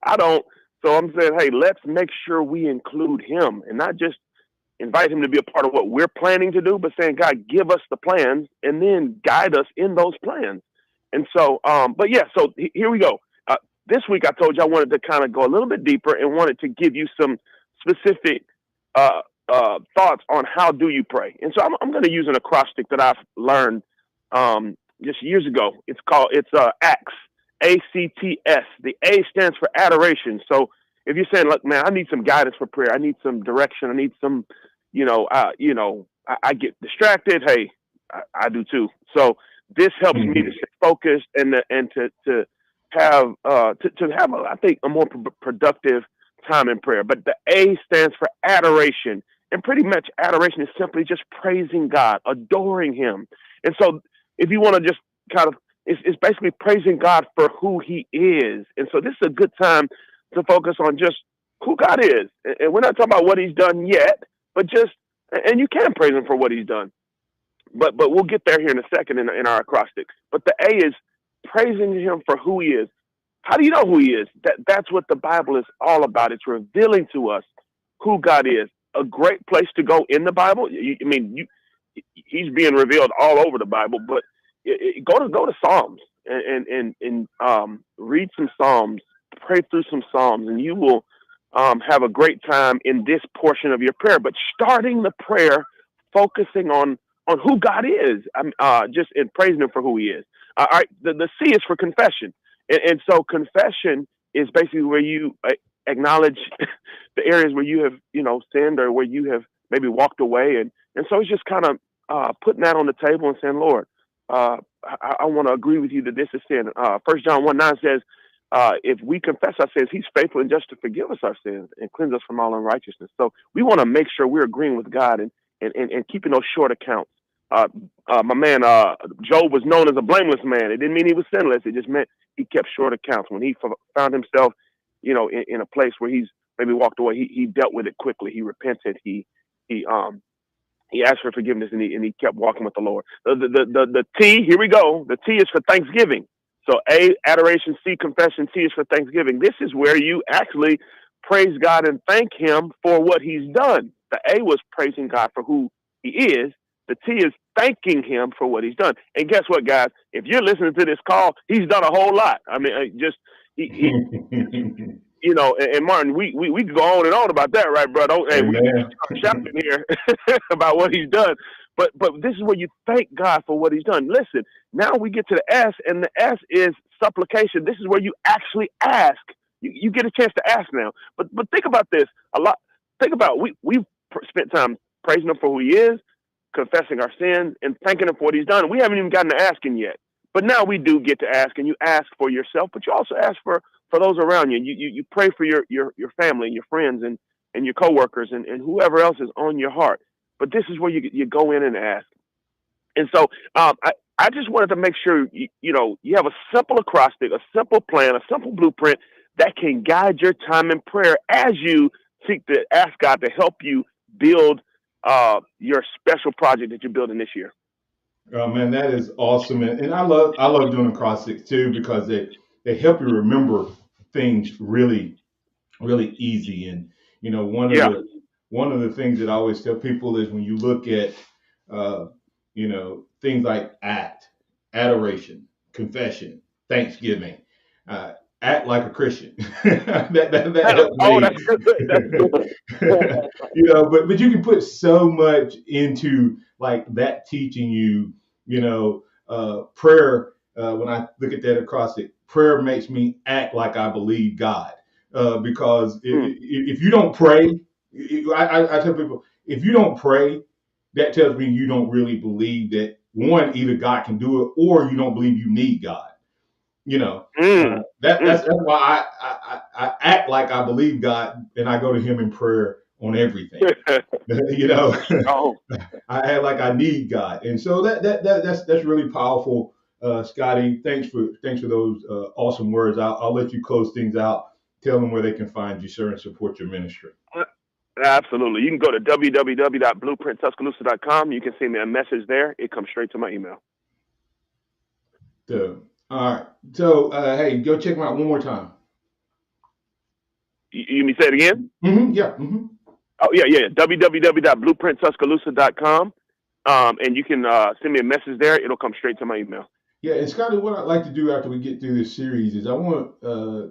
I don't. So I'm saying, hey, let's make sure we include him and not just invite him to be a part of what we're planning to do, but saying, God, give us the plans and then guide us in those plans. And so, so here we go. This week I told you I wanted to kind of go a little bit deeper and wanted to give you some specific thoughts on how do you pray. And so I'm going to use an acrostic that I've learned just years ago. It's ACTS, ACTS. The A stands for adoration. So if you're saying, look, man, I need some guidance for prayer, I need some direction, I need some, I get distracted. Hey, I do too. So this helps me to stay focused and to have I think a more productive time in prayer. But the A stands for adoration, and pretty much adoration is simply just praising God, adoring Him. And so, if you want to just kind of, it's basically praising God for who He is. And so, this is a good time to focus on just who God is. And we're not talking about what He's done yet, but and you can praise Him for what He's done. But we'll get there here in a second in our acrostic. But the A is praising Him for who He is. How do you know who He is? That's what the Bible is all about. It's revealing to us who God is. A great place to go in the Bible. He's being revealed all over the Bible, but go to Psalms and read some Psalms, pray through some Psalms, and you will have a great time in this portion of your prayer. But starting the prayer, focusing on who God is, just in praising Him for who He is. All right, the C is for confession, and so confession is basically where you acknowledge the areas where you have sinned or where you have maybe walked away, and so it's just kind of putting that on the table and saying, Lord, I want to agree with you that this is sin. 1 John 1:9 says, if we confess our sins, He's faithful and just to forgive us our sins and cleanse us from all unrighteousness. So we want to make sure we're agreeing with God and keeping those short accounts. My man Job was known as a blameless man. It didn't mean he was sinless. It just meant he kept short accounts. When he found himself, in a place where he's maybe walked away, he dealt with it quickly. He repented. He asked for forgiveness, and he kept walking with the Lord. The T, here we go. The T is for thanksgiving. So A, adoration, C, confession, T is for thanksgiving. This is where you actually praise God and thank Him for what He's done. The A was praising God for who He is. The T is thanking Him for what He's done. And guess what, guys? If you're listening to this call, He's done a whole lot. I mean, and Martin, we could go on and on about that, right, bro? Hey, we start shouting here about what He's done. But this is where you thank God for what He's done. Listen, now we get to the S, and the S is supplication. This is where you actually ask. You get a chance to ask now. But think about this a lot. Think about we've spent time praising him for who he is, confessing our sins, and thanking him for what he's done. We haven't even gotten to asking yet. But now we do get to ask, and you ask for yourself, but you also ask for those around you. You pray for your family and your friends and your coworkers and whoever else is on your heart. But this is where you go in and ask. And so I just wanted to make sure, you have a simple acrostic, a simple plan, a simple blueprint that can guide your time in prayer as you seek to ask God to help you build your special project that you're building this year. Oh man, that is awesome, and I love doing acrostics too because they help you remember things really, really easy. And one of the things that I always tell people is when you look at things like adoration, confession, thanksgiving, act like a Christian. that helps me. That's good. That's good. But you can put so much into like that teaching you, prayer. When I look at that acrostic, prayer makes me act like I believe God. Because if you don't pray, I tell people, if you don't pray, that tells me you don't really believe that one, either God can do it or you don't believe you need God. That's why I act like I believe God and I go to him in prayer on everything. I act like I need God. And so that's really powerful. Scotty, thanks for those awesome words. I'll let you close things out. Tell them where they can find you, sir, and support your ministry. Absolutely. You can go to www.blueprinttuscaloosa.com. You can send me a message there. It comes straight to my email. So, all right. So, hey, go check them out one more time. You mean say it again? Mm-hmm. Yeah. Mm-hmm. Oh, yeah. www.blueprinttuscaloosa.com. And you can send me a message there. It'll come straight to my email. Yeah, and Scotty, what I'd like to do after we get through this series is I want,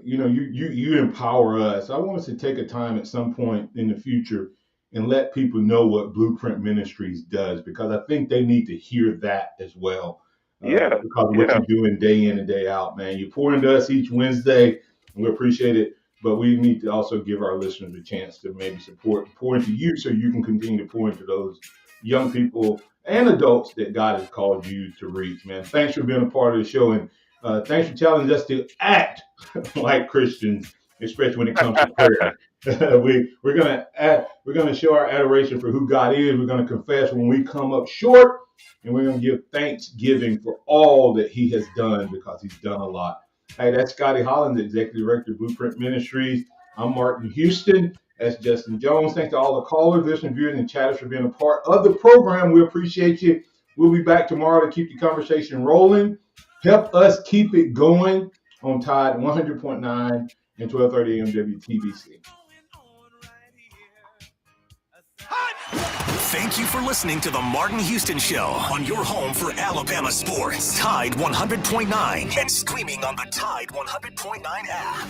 you empower us. I want us to take a time at some point in the future and let people know what Blueprint Ministries does, because I think they need to hear that as well. Because of what you're doing day in and day out, man. You pour into us each Wednesday, and we appreciate it. But we need to also give our listeners a chance to maybe pour into you so you can continue to pour into those young people and adults that God has called you to reach, man. Thanks for being a part of the show, and thanks for challenging us to act like Christians, especially when it comes to prayer. We're gonna show our adoration for who God is. We're gonna confess when we come up short, and we're gonna give thanksgiving for all that He has done, because He's done a lot. Hey, that's Scotty Holland, the Executive Director of Blueprint Ministries. I'm Martin Houston. That's Justin Jones. Thanks to all the callers, listeners, viewers, and chatters for being a part of the program. We appreciate you. We'll be back tomorrow to keep the conversation rolling. Help us keep it going on Tide 100.9 and 1230 AM WTBC. Thank you for listening to the Martin Houston Show on your home for Alabama sports. Tide 100.9 and streaming on the Tide 100.9 app.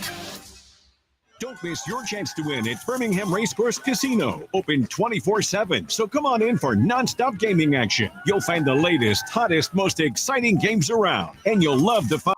Don't miss your chance to win at Birmingham Racecourse Casino. Open 24/7. So come on in for nonstop gaming action. You'll find the latest, hottest, most exciting games around. And you'll love the fun.